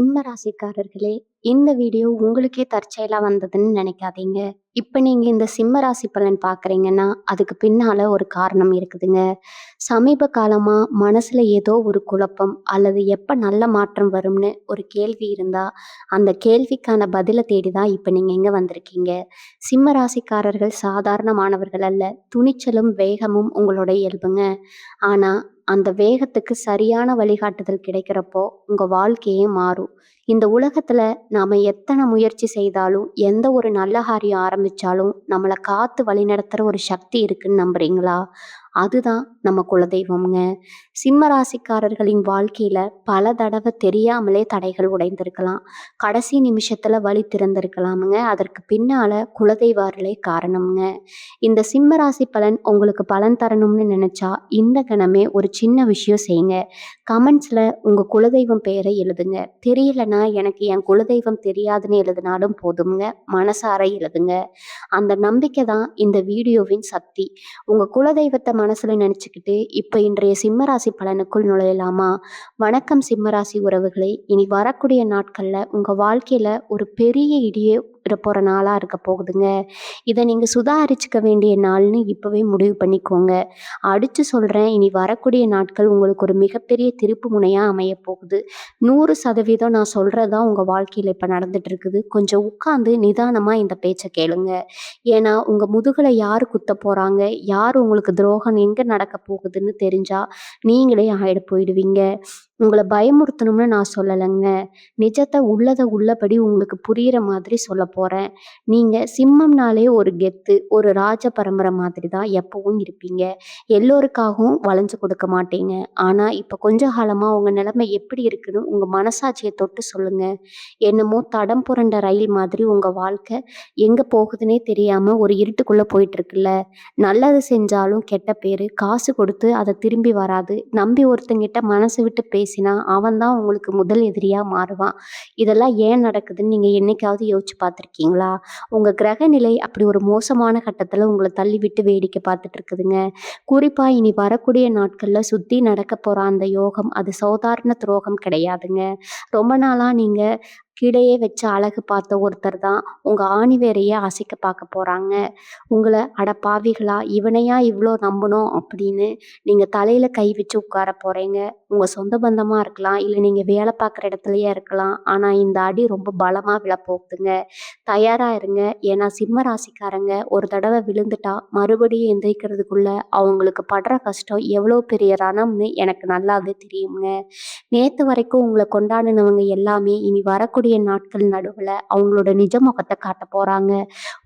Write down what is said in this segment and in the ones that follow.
சிம்ம ராசிக்காரர்களே, இந்த வீடியோ உங்களுக்கே தற்செயலா வந்ததுன்னு நினைக்காதீங்க. இப்ப நீங்க இந்த சிம்ம ராசி பலன் பார்க்குறீங்கன்னா, அதுக்கு பின்னால ஒரு காரணம் இருக்குதுங்க. சமீப காலமா மனசுல ஏதோ ஒரு குழப்பம் அல்லது எப்ப நல்ல மாற்றம் வரும்னு ஒரு கேள்வி இருந்தா, அந்த கேள்விக்கான பதில தேடி தான் இப்ப நீங்க இங்க வந்திருக்கீங்க. சிம்ம ராசிக்காரர்கள் சாதாரணமானவர்கள் அல்ல. துணிச்சலும், வேகமும் உங்களோட இயல்புங்க. ஆனா, அந்த வேகத்துக்கு சரியான வழிகாட்டுதல் கிடைக்கிறப்போ, உங்க வாழ்க்கையே மாறும். இந்த உலகத்துல நாம எத்தன முயற்சி செய்தாலும், எந்த ஒரு நல்ல காரியம் ஆரம்பிச்சாலும், நம்மள காத்து வழிநடத்துற ஒரு சக்தி இருக்குன்னு நம்புறீங்களா? அதுதான் நம்ம குலதெய்வம்ங்க. சிம்ம ராசிக்காரர்களின் வாழ்க்கையில பல தடவ தெரியாமலே தடைகள் உடைந்திருக்கலாம். கடைசி நிமிஷத்துல வழி திறந்திருக்கலாமுங்க. அதற்கு பின்னால குலதெய்வ அருளே காரணம்ங்க. இந்த சிம்ம ராசி பலன் உங்களுக்கு பலன் தரணும்னு நினைச்சா, இந்த கணமே ஒரு சின்ன விஷயம் செய்யுங்க. கமெண்ட்ஸ்ல உங்க குலதெய்வம் பெயரை எழுதுங்க. தெரியலனா எனக்கு என் குலதெய்வம் தெரியாதுன்னு எழுதினாலும் போதுங்க. மனசார எழுதுங்க. அந்த நம்பிக்கை தான் இந்த வீடியோவின் சக்தி. உங்க குலதெய்வத்தை மனசுல நினைச்சுக்கிட்டு இப்ப இன்றைய சிம்மராசி பலனுக்குள் நுழையலாமா? வணக்கம் சிம்மராசி உறவுகளே. இனி வரக்கூடிய நாட்கள்ல உங்க வாழ்க்கையில ஒரு பெரிய இடியே போற நாளா இருக்க போகுதுங்க. இதை நீங்க சுதாரிச்சுக்க வேண்டிய நாள்னு இப்பவே முடிவு பண்ணிக்கோங்க. அடிச்சு சொல்றேன், இனி வரக்கூடிய நாட்கள் உங்களுக்கு ஒரு மிகப்பெரிய திருப்பு முனையா அமைய போகுது. 100% நான் சொல்றதுதான் உங்க வாழ்க்கையில இப்ப நடந்துட்டு இருக்குது. கொஞ்சம் உட்கார்ந்து நிதானமா இந்த பேச்சை கேளுங்க. ஏன்னா உங்க முதுகுல யாரு குத்த போறாங்க, யார் உங்களுக்கு துரோகம் எங்க நடக்க போகுதுன்னு தெரிஞ்சா நீங்களே ஆயிட போயிடுவீங்க. உங்களை பயமுறுத்தணும்னு நான் சொல்லலைங்க. நிஜத்தை உள்ளதை உள்ளபடி உங்களுக்கு புரியிற மாதிரி சொல்ல போறேன். நீங்க சிம்மம்னாலே ஒரு கெத்து, ஒரு ராஜ பரம்பரை மாதிரி தான் எப்பவும் இருப்பீங்க. எல்லோருக்காகவும் வளைஞ்சு கொடுக்க மாட்டீங்க. ஆனா இப்ப கொஞ்ச காலமா உங்க நிலைமை எப்படி இருக்குன்னு உங்க மனசாட்சியை தொட்டு சொல்லுங்க. என்னமோ தடம் புரண்ட ரயில் மாதிரி உங்க வாழ்க்கை எங்க போகுதுன்னே தெரியாம ஒரு இருட்டுக்குள்ள போயிட்டு இருக்குல்ல. நல்லது செஞ்சாலும் கெட்ட பேரு, காசு கொடுத்து அதை திரும்பி வராது. நம்பி ஒருத்தங்கிட்ட மனசு விட்டு பேசினா அவன் தான் உங்களுக்கு முதல் எதிரியா மாறுவான். இதெல்லாம் ஏன் நடக்குதுன்னு நீங்க என்னைக்காவது யோசிச்சு பார்த்துருக்கீங்களா? உங்க கிரக நிலை அப்படி ஒரு மோசமான கட்டத்துல உங்களை தள்ளி விட்டு வேடிக்கை பார்த்துட்டு இருக்குதுங்க. குறிப்பா இனி வரக்கூடிய நாட்கள்ல சுத்தி நடக்க போற அந்த யோகம் அது சாதாரண துரோகம் கிடையாதுங்க. ரொம்ப நாளா நீங்க கிடையே வச்சு அழகு பார்த்த ஒருத்தர் தான் உங்க ஆணிவேரையே அசைக்க பார்க்க போறாங்க. உங்களை அட பாவிகளா, இவனையா இவ்வளோ நம்பணும் அப்படின்னு நீங்க தலையில கை வச்சு உட்கார போறீங்க. உங்க சொந்த பந்தமா இருக்கலாம், இல்லை நீங்க வேலை பார்க்குற இடத்துலயே இருக்கலாம். ஆனா இந்த அடி ரொம்ப பலமா விழப்போகுதுங்க. தயாரா இருங்க. ஏன்னா சிம்ம ராசிக்காரங்க ஒரு தடவை விழுந்துட்டா மறுபடியும் எந்திரிக்கிறதுக்குள்ள அவங்களுக்கு படுற கஷ்டம் எவ்வளோ பெரிய ரணம்னு எனக்கு நல்லாவே தெரியுங்க. நேத்து வரைக்கும் உங்களை கொண்டாடினவங்க எல்லாமே இனி வரக்கூடிய நாட்கள் நடுவுல அவங்களோட நிஜ முகத்தை காட்ட போறாங்க.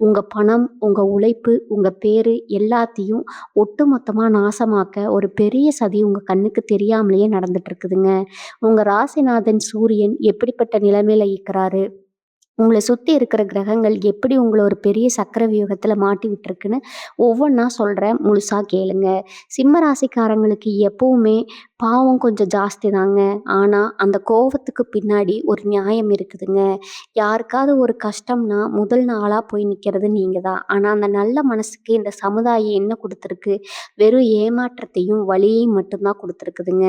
உங்க பணம், உங்க உழைப்பு, உங்க பேரு எல்லாத்தையும் ஒட்டுமொத்தமா நாசமாக்க ஒரு பெரிய சதி உங்க கண்ணுக்கு தெரியாமலேயே நடந்துட்டு இருக்குதுங்க. உங்க ராசிநாதன் சூரியன் எப்படிப்பட்ட நிலைமையில இருக்கிறாரு, உங்களை சுற்றி இருக்கிற கிரகங்கள் எப்படி உங்களை ஒரு பெரிய சக்கர வியூகத்தில் மாட்டி விட்டுருக்குன்னு ஒவ்வொன்றா சொல்கிறேன், முழுசாக கேளுங்க. சிம்ம ராசிக்காரங்களுக்கு எப்பவுமே பாவம் கொஞ்சம் ஜாஸ்தி தாங்க. ஆனால் அந்த கோவத்துக்கு பின்னாடி ஒரு நியாயம் இருக்குதுங்க. யாருக்காவது ஒரு கஷ்டம்னா முதல் நாளாக போய் நிற்கிறது நீங்கள் தான். ஆனால் அந்த நல்ல மனசுக்கு இந்த சமுதாயம் என்ன கொடுத்துருக்கு? வெறும் ஏமாற்றத்தையும் வலியையும் மட்டும்தான் கொடுத்துருக்குதுங்க.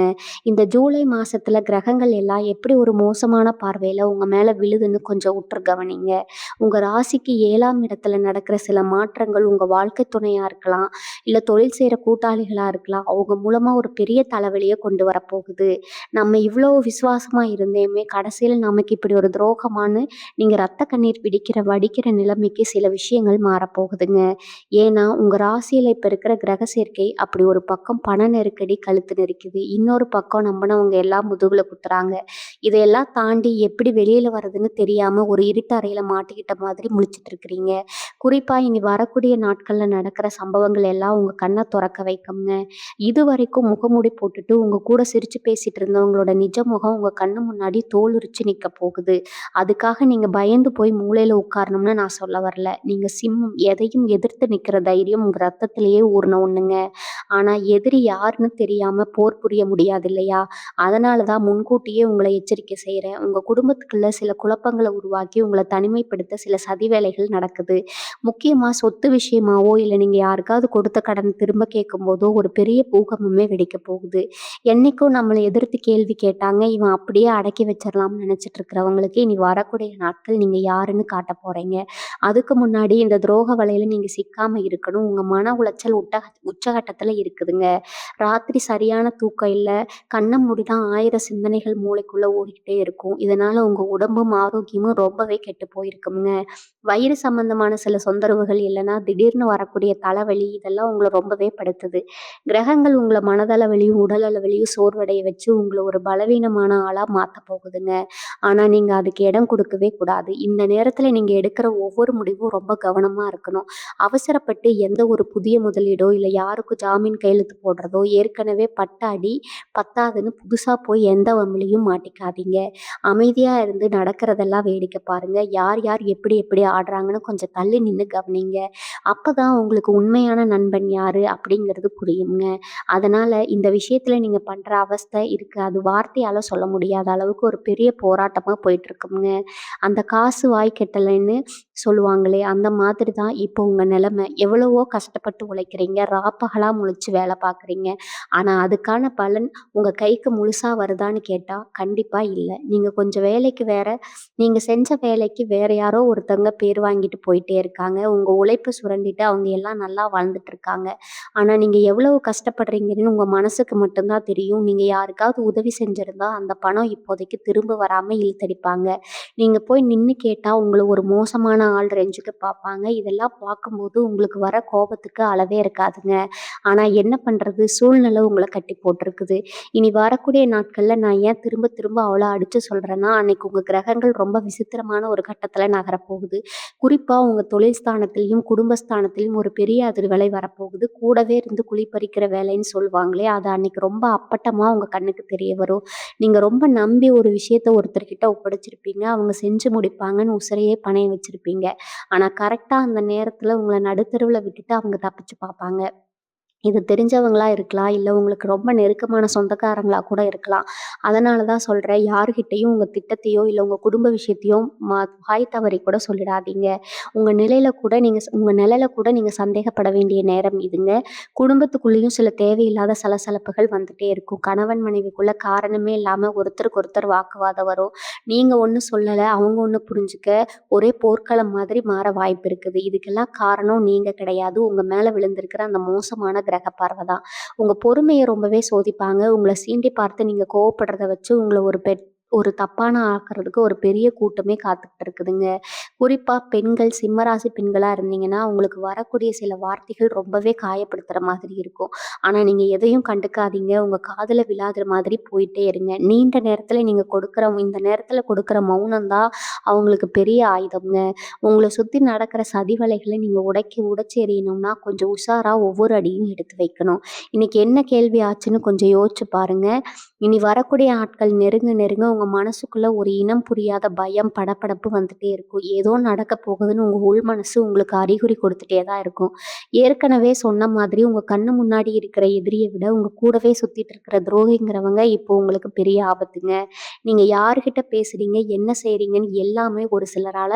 இந்த ஜூலை மாதத்தில் கிரகங்கள் எல்லாம் எப்படி ஒரு மோசமான பார்வையில் உங்கள் மேலே விழுதுன்னு கொஞ்சம் உற்று கவனிங்க. உங்கள் ராசிக்கு 7ஆம் இடத்துல நடக்கிற சில மாற்றங்கள் உங்கள் வாழ்க்கை துணையாக இருக்கலாம், இல்லை தொழில் செய்கிற கூட்டாளிகளாக இருக்கலாம். அவங்க மூலமாக ஒரு பெரிய தலைவலியை கொண்டு வரப்போகுது. நம்ம இவ்வளோ விசுவாசமாக இருந்தேமே, கடைசியில் நமக்கு இப்படி ஒரு துரோகமானு நீங்கள் ரத்த கண்ணீர் வடிக்கிற நிலைமைக்கு சில விஷயங்கள் மாறப்போகுதுங்க. ஏன்னா உங்கள் ராசியில் இப்போ இருக்கிற கிரக சேர்க்கை அப்படி ஒரு பக்கம் பண நெருக்கடி கழுத்து நெரிக்குது, இன்னொரு பக்கம் நம்பினவங்க எல்லாம் முதுகுல குத்துறாங்க. இதையெல்லாம் தாண்டி எப்படி வெளியில் வர்றதுன்னு தெரியாமல் ஒரு இருட்டறையில் மாட்டிக்கிட்ட மாதிரி முழிச்சிட்டு இருக்கிறீங்க. குறிப்பாக இனி வரக்கூடிய நாட்களில் நடக்கிற சம்பவங்கள் எல்லாம் உங்கள் கண்ணை திறக்க வைக்குங்க. இது வரைக்கும் முகமூடி போட்டுட்டு உங்கள் கூட சிரித்து பேசிகிட்டு இருந்தவங்களோட நிஜ முகம் உங்கள் கண்ணு முன்னாடி தோலுரிச்சு நிற்க போகுது. அதுக்காக நீங்கள் பயந்து போய் மூலையில் உட்காரணும்னு நான் சொல்ல வரல. நீங்கள் சிம்மம், எதையும் எதிர்த்து நிற்கிற தைரியம் உங்கள் ரத்தத்திலேயே ஊறின ஒன்றுங்க. ஆனால் எதிரி யாருன்னு தெரியாமல் போர் புரிய முடியாது இல்லையா? அதனால தான் முன்கூட்டியே உங்களை எச்சரிக்கை செய்கிறேன். உங்கள் குடும்பத்துக்குள்ள சில குழப்பங்களை உருவாக்கி உங்களை தனிமைப்படுத்த சில சதி வேலைகள் நடக்குது. முக்கியமாக சொத்து விஷயமாவோ இல்லை நீங்கள் யாருக்காவது கொடுத்த கடன் திரும்ப கேட்கும்போதோ ஒரு பெரிய பூகம்பமே வெடிக்க போகுது. என்னைக்கும் நம்மள எதிர்த்து கேள்வி கேட்டாங்க, இவன் அப்படியே அடக்கி வச்சிரலாம்னு நெனச்சிட்டு இருக்கிறவங்களுக்கு, இனி வரக்கூடிய நாட்கள் நீங்க யாருன்னு காட்டப் போறீங்க. அதுக்கு முன்னாடி இந்த துரோக வலையில நீங்க சிக்காம இருக்கணும். உங்க மன உளைச்சல் உச்சகட்டத்துல இருக்குதுங்க. ராத்திரி சரியான தூக்கம் இல்ல. கண்ண மூடினா 1000 சிந்தனைகள் மூளைக்குள்ள ஓடிக்கிட்டே இருக்கும். இதனால உங்க உடம்பும், ஆரோக்கியமும் ரொம்பவே கெட்டு போயிருக்குங்க. வயிறு சம்பந்தமான சில தொந்தரவுகள் இல்லன்னா, திடீர்னு வரக்கூடிய தலைவலி இதெல்லாம் உங்கள ரொம்பவே படுத்துது. கிரகங்கள் உங்கள மனதளவிலயும், உடல் அளவிலயும் சோர்வடைய வச்சு உங்கள ஒரு பலவீனமான ஆளா மாத்தப் போகுதுங்க. ஆனா நீங்க அதுக்கு இடம் குடுக்கவே கூடாது. இந்த நேரத்துல நீங்க எடுக்கிற ஒவ்வொரு முடிவும் ரொம்ப கவனமா இருக்கணும். அவசரப்பட்டு எந்த ஒரு புதிய முதலீடோ, இல்ல யாருக்கும் ஜாமீன் கையெழுத்து போடுறதோ, ஏற்கனவே பட்ட அடி பத்தாதுன்னு புதுசா போய் எந்த வம்பிலயும் மாட்டிக்காதீங்க. அமைதியா இருந்து நடக்கிறதெல்லாம் வேடிக்கை பாருங்க. யார் யார் எப்படி எப்படி ஆடுறாங்கன்னு கொஞ்சம் தள்ளி நின்னு கவனிங்க. அப்பதான் உங்களுக்கு உண்மையான நண்பன் யாரு அப்படிங்கிறது புரியுங்க. அதனால இந்த விஷயத்துல நீங்க பண்ற அவஸ்தை இருக்கு. அது வார்த்தையால சொல்ல முடியாத அளவுக்கு ஒரு பெரிய போராட்டமா போயிட்டு இருக்குங்க. அந்த காசு வாய் கெட்டலைன்னு சொல்லுவாங்களே, அந்த மாதிரி தான் இப்போ உங்க நிலைமை. எவ்வளவோ கஷ்டப்பட்டு உழைக்கிறீங்க. ராப்பகலா முழிச்சு வேலை பார்க்குறீங்க. ஆனா அதுக்கான பலன் உங்க கைக்கு முழுசா வருதான்னு கேட்டா, கண்டிப்பா இல்ல. நீங்க கொஞ்சம் நீங்க செஞ்ச வேலைக்கு வேற யாரோ ஒருத்தவங்க பேர் வாங்கிட்டு போயிட்டே இருக்காங்க. உங்க உழைப்ப சுரண்டிட்டு அவங்க எல்லாம் நல்லா வாழ்ந்துட்டு இருக்காங்க. ஆனா நீங்க எவ்வளவு கஷ்டப்படுறீங்கன்னு உங்க மனசுக்கு மட்டும் தான் தெரியும். நீங்க யாருக்காவது உதவி செஞ்சிருந்தா, அந்த பணம் இப்போதைக்கு திரும்ப வராம இழுத்தடிப்பாங்க. நீங்க போய் நின்னு கேட்டா, உங்கள ஒரு மோசமான ஆள் ரேஞ்சுக்கு பார்ப்பாங்க. இதெல்லாம் பார்க்கும்போது உங்களுக்கு வர கோபத்துக்கு அளவே இருக்காதுங்க. ஆனா என்ன பண்றது? சூழ்நிலை உங்கள கட்டி போட்டுருக்குது. இனி வரக்கூடிய நாட்கள்ல நான் ஏன் திரும்ப திரும்ப அவ்வளோ அடிச்சு சொல்றேன்னா, அன்னைக்கு உங்க கிரகங்கள் ரொம்ப விசித்திரமான ஒரு கட்டத்துல நகரப்போகுது. குறிப்பா உங்க தொழில் ஸ்தானத்திலயும், குடும்பஸ்தானத்திலயும் ஒரு பெரிய அதிர்வலை வரப்போகுது. கூடவே இருந்து குழி பறிக்கிற வேலைன்னு சொல்லுவாங்களே, அது அன்னைக்கு ரொம்ப அப்பட்டமா உங்க கண்ணுக்கு தெரிய வரும். நீங்க ரொம்ப நம்பி ஒரு விஷயத்த ஒருத்தர்கிட்ட ஒப்படைச்சிருப்பீங்க. அவங்க செஞ்சு முடிப்பாங்கன்னு உசிரையே பணயம் வச்சிருப்பீங்க. ஆனா கரெக்ட்டா அந்த நேரத்துல உங்கள நடுத்தெருவுல விட்டுட்டு அவங்க தப்பிச்சு பாப்பாங்க. இது தெரிஞ்சவங்களா இருக்கலாம். இல்ல உங்களுக்கு ரொம்ப நெருக்கமான சொந்தக்காரங்களா கூட இருக்கலாம். அதனால தான் சொல்றேன். யார்கிட்டயும் உங்க திட்டத்தையோ, இல்ல உங்க குடும்ப விஷயத்தையோ வாய் தவறி கூட சொல்லிடாதீங்க. உங்க நிழல கூட நீங்க சந்தேகப்பட வேண்டிய நேரம் இதுங்க. குடும்பத்துக்குள்ளேயும் சில தேவையில்லாத சலசலப்புகள் வந்துட்டே இருக்கும். கணவன் மனைவிக்குள்ள காரணமே இல்லாம ஒருத்தருக்கு ஒருத்தர் வாக்குவாதம் வரும். நீங்க ஒண்ணு சொல்லல, அவங்க ஒண்ணு புரிஞ்சுக்க ஒரே போர்க்களம் மாதிரி மாற வாய்ப்பு இருக்குது. இதுக்கெல்லாம் காரணம் நீங்க கிடையாது. உங்க மேல விழுந்திருக்கிற அந்த மோசமான கிரக பார்வை தான். உங்க பொறுமைய ரொம்பவே சோதிப்பாங்க. உங்கள சீண்டி பார்த்து நீங்க கோவப்படுறத வச்சு உங்கள ஒரு தப்பான ஆக்குறதுக்கு ஒரு பெரிய கூட்டமே காத்துக்கிட்டு இருக்குதுங்க. குறிப்பா பெண்கள், சிம்மராசி பெண்களா இருந்தீங்கன்னா, உங்களுக்கு வரக்கூடிய சில வார்த்தைகள் ரொம்பவே காயப்படுத்துற மாதிரி இருக்கும். ஆனா நீங்க எதையும் கண்டுக்காதீங்க. உங்க காதுல விழாத மாதிரி போயிட்டே இருங்க. இந்த நேரத்துல கொடுக்குற மௌனம் தான் அவங்களுக்கு பெரிய ஆயுதம்ங்க. உங்கள சுத்தி நடக்கிற சதி வலைகள நீங்க உடைச்சு எறியணும்னா, கொஞ்சம் உஷாரா ஒவ்வொரு அடியும் எடுத்து வைக்கணும். இன்னைக்கு என்ன கேள்வி ஆச்சுன்னு கொஞ்சம் யோசிச்சு பாருங்க. இனி வரக்கூடிய ஆட்கள் நெருங்க நெருங்க உங்க மனசுக்குள்ள ஒரு இனம் புரியாத பயம், படபடப்பு வந்துட்டே இருக்கும். ஏதோ நடக்க போகுதுன்னு உங்க உள் மனசு உங்களுக்கு அறிகுறி கொடுத்துட்டே தான் இருக்கும். ஏற்கனவே சொன்ன மாதிரி உங்க கண்ணு முன்னாடி இருக்கிற எதிரிய விட உங்க கூடவே சுத்திட்டு இருக்கிற துரோகிங்கிறவங்க இப்போ உங்களுக்கு பெரிய ஆபத்துங்க. நீங்க யார்கிட்ட பேசுறீங்க, என்ன செய்றீங்கன்னு எல்லாமே ஒரு சிலரால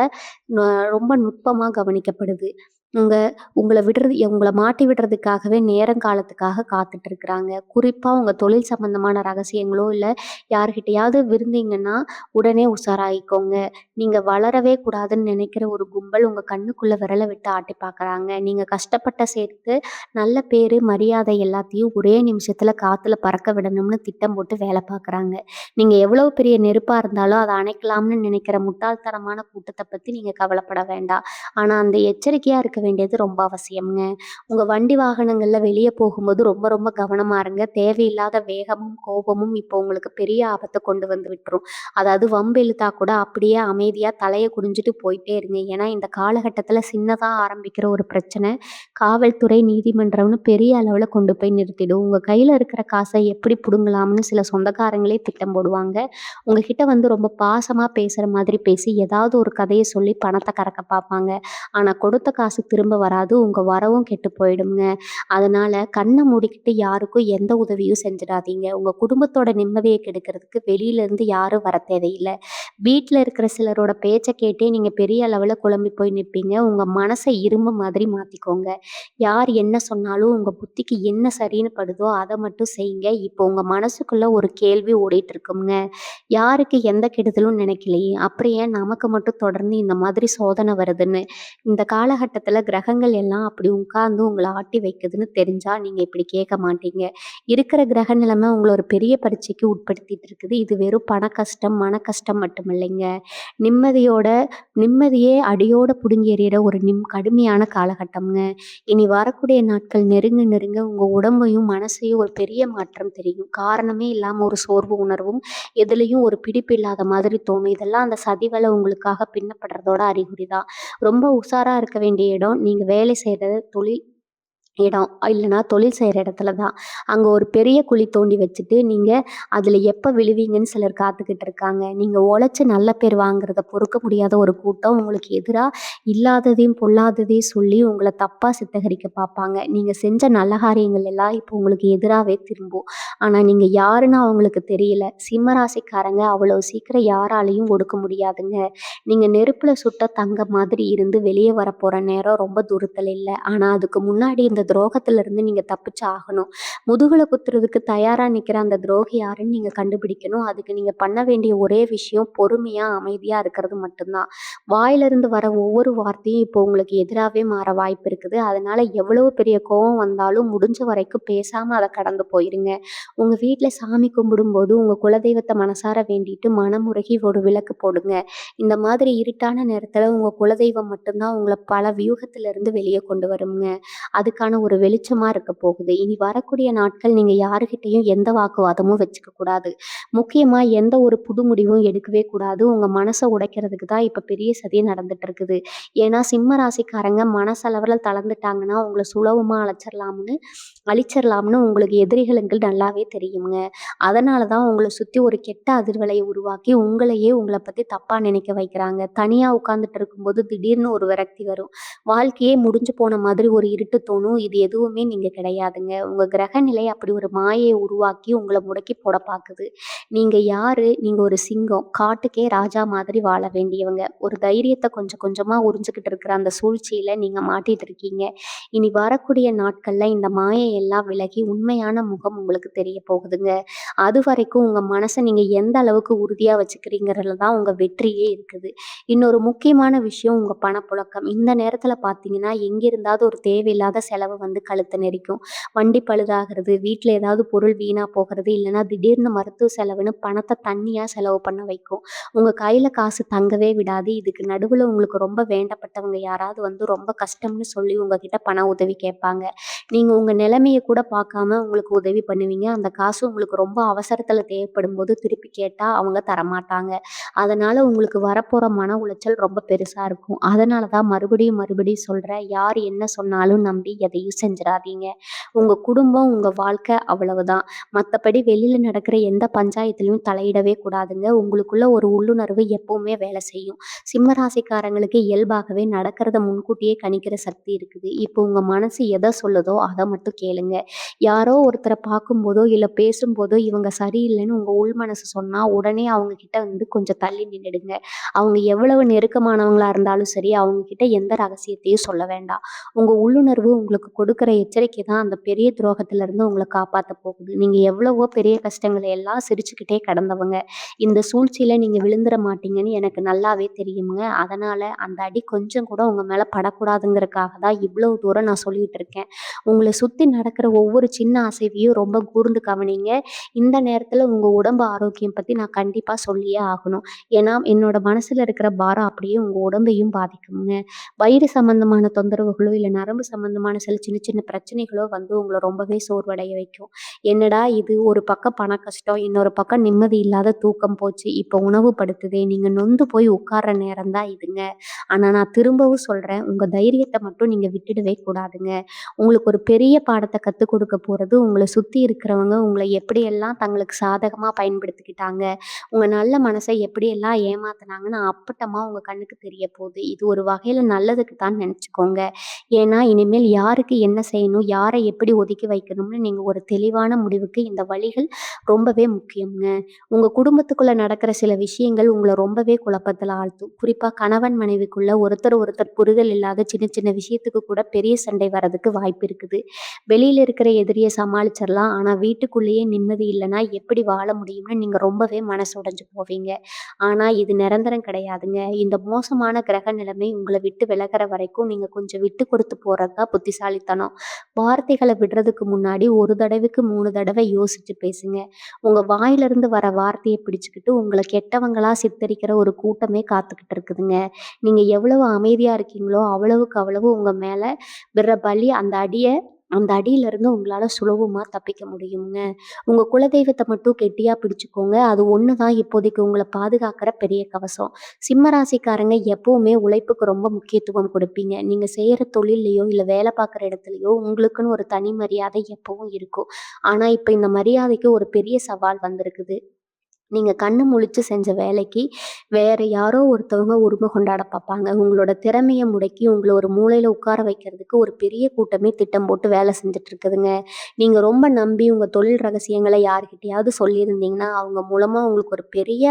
ரொம்ப நுட்பமா கவனிக்கப்படுது. உங்க உங்கள மாட்டி விடுறதுக்காகவே நேரங்காலத்துக்காக காத்துட்டு இருக்கிறாங்க. குறிப்பா உங்க தொழில் சம்பந்தமான ரகசியங்களோ, இல்ல யார்கிட்டயாவது விருந்தீங்கன்னா, உடனே உஷாராயிக்கோங்க. நீங்க வளரவே கூடாதுன்னு நினைக்கிற ஒரு கும்பல் உங்க கண்ணுக்குள்ள விரல விட்டு ஆட்டி பார்க்குறாங்க. நீங்க கஷ்டப்பட்ட சேர்த்து நல்ல பேரு, மரியாதை எல்லாத்தையும் ஒரே நிமிஷத்துல காத்துல பறக்க விடணும்னு திட்டம் போட்டு வேலை பார்க்குறாங்க. நீங்க எவ்வளவு பெரிய நெருப்பா இருந்தாலும் அத அணைக்கலாம்னு நினைக்கிற முட்டாள்தனமான கூட்டத்த பத்தி நீங்க கவலைப்பட வேண்டாம். ஆனா அந்த எச்சரிக்கையா இருக்க வேண்டியது ரொம்ப அவசியம்ங்க. உங்க வண்டி வாகனங்கள்ல வெளிய போகும்போது ரொம்ப ரொம்ப கவனமா இருங்க. தேவையில்லாத வேகமும், கோபமும் இப்போ உங்களுக்கு பெரிய ஆபத்த கொண்டு வந்து விட்டுரும். அதாவது வம்பு இழுத்தா கூட அப்படியே அமைதியா தலைய குனிஞ்சுட்டு போயிட்டே இருங்க. ஏன்னா இந்த காலகட்டத்துல சின்னதா ஆரம்பிக்கிற ஒரு பிரச்சனை, காவல்துறை, நீதிமன்றம்னு பெரிய அளவுல கொண்டு போய் நிறுத்திடும். உங்க கையில இருக்கிற காச எப்படி புடுங்கலாம்னு சில சொந்தக்காரங்களே திட்டம் போடுவாங்க. உங்ககிட்ட வந்து ரொம்ப பாசமா பேசுற மாதிரி பேசி ஏதாவது ஒரு கதைய சொல்லி பணத்த கறக்க பார்ப்பாங்க. ஆனா கொடுத்த காசு திரும்ப வராது. உங்க வரவும் கெட்டு போயிடும்ங்க. அதனால கண்ண மூடிக்கிட்டு யாருக்கும் எந்த உதவியும் செஞ்சுடாதீங்க. உங்க குடும்பத்தோட நிம்மதிய கெடுக்கிறதுக்கு வெளியிலேருந்து யாரும் வர தேவையில்ல. வீட்ல இருக்கிற சிலரோட பேச்ச கேட்டே நீங்க பெரிய அளவுல குழம்பி போய் நிப்பீங்க. உங்க மனச இரும்பு மாதிரி மாத்திக்கோங்க. யார் என்ன சொன்னாலும் உங்க புத்திக்கு என்ன சரின்னு படுதோ அத மட்டும் செய்யுங்க. இப்போ உங்க மனசுக்குள்ள ஒரு கேள்வி ஓடிட்டு இருக்கும்ங்க. யாருக்கு எந்த கெடுதலும் நினைக்கலையே, அப்புறம் ஏன் நமக்கு மட்டும் தொடர்ந்து இந்த மாதிரி சோதனை வருதுன்னு. இந்த காலகட்டத்தில கிரகங்கள் எல்லாம் அப்படி உட்கார்ந்து உங்கள ஆட்டி வைக்குதுன்னு தெரிஞ்சா நீங்க இப்படி கேட்க மாட்டீங்க. இருக்கிற கிரக நிலைமை உங்கள ஒரு பெரிய பரீட்சைக்கு உட்படுத்திட்டு இருக்குது. இது வெறும் பண கஷ்டம், மன கஷ்டம் மட்டும் இல்லைங்க. நிம்மதியோட நிம்மதியே அடியோட புடுங்கி எறியிற ஒரு கடுமையான காலகட்டம்ங்க. இனி வரக்கூடிய நாட்கள் நெருங்க நெருங்க உங்க உடம்பையும், மனசையும் ஒரு பெரிய மாற்றம் தெரியும். காரணமே இல்லாம ஒரு சோர்வு உணர்வும், எதுலயும் ஒரு பிடிப்பு இல்லாத மாதிரி தோணும். இதெல்லாம் அந்த சதிவலை உங்களுக்காக பின்னப்படுறதோட அறிகுறி தான். ரொம்ப உஷாரா இருக்க வேண்டிய இடம், நீங்க வேலை செய்ற இடம் இல்லைன்னா தொழில் செய்கிற இடத்துல தான். அங்கே ஒரு பெரிய குழி தோண்டி வச்சுட்டு நீங்கள் அதில் எப்போ விழுவீங்கன்னு சிலர் காத்துக்கிட்டு இருக்காங்க. நீங்கள் உழைச்சி நல்ல பேர் வாங்குறத பொறுக்க முடியாத ஒரு கூட்டம் உங்களுக்கு எதிராக இல்லாததையும் பொல்லாததையும் சொல்லி உங்களை தப்பாக சித்தகரிக்க பார்ப்பாங்க. நீங்கள் செஞ்ச நல்ல காரியங்கள் எல்லாம் இப்போ உங்களுக்கு எதிராகவே திரும்பும். ஆனால் நீங்கள் யாருன்னு அவங்களுக்கு தெரியல. சிம்ம ராசிக்காரங்க அவ்வளோ சீக்கிரம் யாராலையும் ஒடுக்க முடியாதுங்க. நீங்கள் நெருப்பில் சுட்ட தங்கம் மாதிரி இருந்து வெளியே வரப்போகிற நேரம் ரொம்ப தூரத்தில் இல்லை. ஆனால் அதுக்கு முன்னாடி இந்த துரோகத்திலிருந்து நீங்க தப்பிச்சு ஆகணும். முதுகுல குத்துறதுக்கு தயாரா நிக்கிற அந்த துரோகி யாருன்னு நீங்க கண்டுபிடிக்கணும். அதுக்கு நீங்க பண்ண வேண்டிய ஒரே விஷயம் பொறுமையா, அமைதியா இருக்கிறது மட்டும்தான். வாயிலிருந்து வர ஒவ்வொரு வார்த்தையும் இப்போ உங்களுக்கு எதிராவே மாற வாய்ப்பு இருக்குது. அதனால எவ்வளவு பெரிய கோவம் வந்தாலும் முடிஞ்ச வரைக்கும் பேசாம அத கடந்து போயிருங்க. உங்க வீட்ல சாமி கும்பிடும்போது உங்க குலதெய்வத்த மனசார வேண்டிட்டு மனமுருகி ஒரு விளக்கு போடுங்க. இந்த மாதிரி இருட்டான நேரத்துல உங்க குலதெய்வம் மட்டும்தான் உங்கள பல வியூகத்திலிருந்து வெளியே கொண்டு வருங்க. அதுக்கான ஒரு வெளிச்சமா இருக்க போகுது. இனி வரக்கூடிய நாட்கள் நீங்க யாருகிட்டயும் எந்த வாக்குவாதமும் வச்சுக்க கூடாது. முக்கியமா எந்த ஒரு புது முடிவும் எடுக்கவே கூடாது. உங்க மனச உடைக்கிறதுக்கு தான் இப்ப பெரிய சதி நடந்துட்டு இருக்குது. ஏன்னா சிம்ம ராசிக்காரங்க மனசளவுல தளர்ந்துட்டாங்கன்னா, உங்கள சுலபமா அழிச்சிரலாம்னு உங்களுக்கு எதிரிகளுக்கு நல்லாவே தெரியுங்க. அதனால தான் உங்கள சுத்தி ஒரு கெட்ட அதிர்வலைய உருவாக்கி, உங்கள பத்தி தப்பா நினைக்க வைக்கிறாங்க. தனியா உட்கார்ந்துட்டு இருக்கும்போது திடீர்னு ஒரு விரக்தி வரும். வாழ்க்கையே முடிஞ்சு போன மாதிரி ஒரு இருட்டு தோணும். இது எதுவுமே நீங்க கிடையாதுங்க. உங்க கிரகநிலை அப்படி ஒரு மாயைய உருவாக்கி உங்கள முடக்கி போட பாக்குது. நீங்க யாரு? நீங்க ஒரு சிங்கம். காட்டுக்கே ராஜா மாதிரி வாழ வேண்டியவங்க. ஒரு தைரியத்த கொஞ்சம் கொஞ்சமா உறிஞ்சுகிட்டு இருக்கிற அந்த சூழ்ச்சியில நீங்க மாட்டிட்டு இருக்கீங்க. இனி வரக்கூடிய நாட்கள்ல இந்த மாயை எல்லாம் விலகி உண்மையான முகம் உங்களுக்கு தெரிய போகுதுங்க. அதுவரைக்கும் உங்க மனச நீங்க எந்த அளவுக்கு உறுதியா வச்சுக்கிறீங்கிறதுல தான் உங்க வெற்றியே இருக்குது. இன்னொரு முக்கியமான விஷயம் உங்க பணப்புழக்கம். இந்த நேரத்துல பார்த்தீங்கன்னா, எங்கிருந்தாவது ஒரு தேவையில்லாத செலவு வந்து கழுத்த நெரிக்கும். வண்டி பழுதாகிறது, வீட்ல ஏதாவது பொருள் வீணா போகிறது, இல்லைன்னா திடீர்னு மருத்துவ செலவுன்னு பணத்த தண்ணியா செலவு பண்ண வைக்கும். உங்க கையில காசு தங்கவே விடாது. இதுக்கு நடுவுல உங்களுக்கு ரொம்ப வேண்டப்பட்டவங்க யாராவது வந்து ரொம்ப கஷ்டம்னு சொல்லி உங்ககிட்ட பண உதவி கேட்பாங்க. நீங்க உங்க நிலைமைய கூட பார்க்காம உங்களுக்கு உதவி பண்ணுவீங்க. அந்த காசு உங்களுக்கு ரொம்ப அவசரத்துல தேவைப்படும்போது திருப்பி கேட்டா அவங்க தரமாட்டாங்க. அதனால உங்களுக்கு வரப்போற மன உளைச்சல் ரொம்ப பெருசா இருக்கும். அதனால தான் மறுபடியும் சொல்றேன். யார் என்ன சொன்னாலும் நம்பி எதையும் செஞ்சிடாதீங்க. உங்க குடும்பம், உங்க வாழ்க்கை அவ்வளவுதான். மத்தபடி வெளியில நடக்கிற எந்த பஞ்சாயத்துலயும் தலையிடவே கூடாதுங்க. உங்களுக்குள்ள ஒரு உள்ளுணர்வு எப்பவுமே வேலை செய்யும். சிம்ம ராசிக்காரங்களுக்கு இயல்பாகவே நடக்கிறத முன்கூட்டியே கணிக்கிற சக்தி இருக்குது. இப்போ உங்க மனசு எத சொல்லுதோ அத மட்டும் கேளுங்க. யாரோ ஒருத்தர பார்க்கும்போதோ, இல்ல பேசும்போதோ இவங்க சரியில்லைன்னு உங்க உள் மனசு சொன்னா, உடனே அவங்க கிட்ட வந்து கொஞ்சம் தள்ளி நின்னுடுங்க. அவங்க எவ்வளவு நெருக்கமானவங்களா இருந்தாலும் சரி, அவங்க கிட்ட எந்த ரகசியத்தையும் சொல்ல வேண்டாம். உங்க உள்ளுணர்வு உங்களுக்கு கொடுக்குற எச்சரிக்கை தான் அந்த பெரிய துரோகத்திலிருந்து உங்கள காப்பாத்த போகுது. நீங்க எவ்வளவோ பெரிய கஷ்டங்கள எல்லாம் சிரிச்சுக்கிட்டே கடந்தவங்க. இந்த சூழ்ச்சியில நீங்க விழுந்துற மாட்டீங்கன்னு எனக்கு நல்லாவே தெரியுங்க. அதனால அந்த அடி கொஞ்சம் கூட உங்க மேல படக்கூடாதுங்கிறதுக்காக தான் இவ்வளவு தூரம் நான் சொல்லிட்டு இருக்கேன். உங்கள சுத்தி நடக்கிற ஒவ்வொரு சின்ன அசைவையும் ரொம்ப கூர்ந்து கவனிங்க. இந்த நேரத்துல உங்க உடம்பு ஆரோக்கியம் பத்தி நான் கண்டிப்பா சொல்லியே ஆகணும். ஏன்னா, என்னோட மனசுல இருக்கிற பாரம் அப்படியே உங்க உடம்பையும் பாதிக்குங்க. வயிறு சம்பந்தமான தொந்தரவுகளோ, இல்ல நரம்பு சம்பந்தமான சில சின்ன சின்ன பிரச்சனைகளோ வந்து உங்கள ரொம்பவே சோர்வடைய வைக்கும். என்னடா இது! ஒரு பக்கம் பண கஷ்டம், இன்னொரு பக்கம் நிம்மதி இல்லாத தூக்கம் போச்சு. இப்ப உணவு படுத்துதே! நீங்க நொந்து போய் உட்கார்ற நேரம் தான் இதுங்க. ஆனா நான் திரும்பவும் சொல்றேன், உங்க தைரியத்த மட்டும் நீங்க விட்டுடவே கூடாதுங்க. உங்களுக்கு ஒரு பெரிய பாடத்த கத்துக் கொடுக்க போறது, உங்கள சுத்தி இருக்கிறவங்க உங்கள எப்படியெல்லாம் தங்களுக்கு சாதகமா பயன்படுத்திக்கிட்டாங்க, உங்க நல்ல மனச எப்படியெல்லாம் ஏமாத்துனாங்கன்னு அப்பட்டமா உங்க கண்ணுக்கு தெரிய போகுது. இது ஒரு வகையில நல்லதுக்கு தான் நெனச்சுக்கோங்க. ஏன்னா, இனிமேல் யாருக்கு என்ன செய்யணும், யார எப்படி ஒதுக்கி வைக்கணும்னு நீங்க ஒரு தெளிவான முடிவுக்கு இந்த வழிகள் ரொம்பவே முக்கியம்ங்க. உங்க குடும்பத்துக்குள்ள நடக்கிற சில விஷயங்கள் உங்கள ரொம்பவே குழப்பத்துல ஆழ்த்தும். குறிப்பா கணவன் மனைவிக்குள்ள ஒருத்தர் ஒருத்தர் புரிதல் இல்லாத சின்ன சின்ன விஷயத்துக்கு கூட பெரிய சண்டை வர்றதுக்கு வாய்ப்பு இருக்குது. வெளியில இருக்கிற எதிரிய சமாளிச்சிரலாம். ஆனா வீட்டுக்குள்ளேயே நிம்மதி இல்லன்னா எப்படி வாழ முடியும்னு நீங்க ரொம்பவே மனசு உடைஞ்சு போவீங்க. ஆனா இது நிரந்தரம் கிடையாதுங்க. இந்த மோசமான கிரக நிலைமை உங்கள விட்டு விலகுற வரைக்கும் நீங்க கொஞ்சம் விட்டு கொடுத்து போறது தான் புத்திசாலித்தனம். வார்த்தைகள விடுறதுக்கு முன்னாடி ஒரு தடவைக்கு 3 தடவை யோசிச்சு பேசுங்க. உங்க வாயிலிருந்து வர வார்த்தைய பிடிச்சுக்கிட்டு உங்கள கெட்டவங்களா சித்தரிக்கிற ஒரு கூட்டமே காத்துக்கிட்டு இருக்குதுங்க. நீங்க எவ்வளவு அமைதியா இருக்கீங்களோ, அவ்வளவுக்கு அவ்வளவு உங்க மேல விடுற பலி அந்த அடியிலருந்து உங்களால சுலபமா தப்பிக்க முடியுங்க. உங்க குலதெய்வத்த மட்டும் கெட்டியா பிடிச்சுக்கோங்க. அது ஒண்ணு தான் இப்போதைக்கு உங்கள பாதுகாக்கிற பெரிய கவசம். சிம்ம ராசிக்காரங்க எப்பவுமே உழைப்புக்கு ரொம்ப முக்கியத்துவம் குடுப்பீங்க. நீங்க செய்யற தொழில்லயோ, இல்ல வேலை பார்க்குற இடத்துலயோ உங்களுக்குன்னு ஒரு தனி மரியாதை எப்பவும் இருக்கும். ஆனா, இப்ப இந்த மரியாதைக்கு ஒரு பெரிய சவால் வந்திருக்குது. நீங்க கண்ணு முழிச்சு செஞ்ச வேலைக்கு, வேற யாரோ ஒருத்தவங்க உரிமை கொண்டாட பார்ப்பாங்க. உங்களோட திறமைய முடக்கி உங்கள ஒரு மூலையில உட்கார வைக்கிறதுக்கு ஒரு பெரிய கூட்டமே திட்டம் போட்டு வேலை செஞ்சுட்டு இருக்குதுங்க. நீங்க ரொம்ப நம்பி உங்க தொழில் ரகசியங்கள யார்கிட்டயாவது சொல்லியிருந்தீங்கன்னா, அவங்க மூலமா உங்களுக்கு ஒரு பெரிய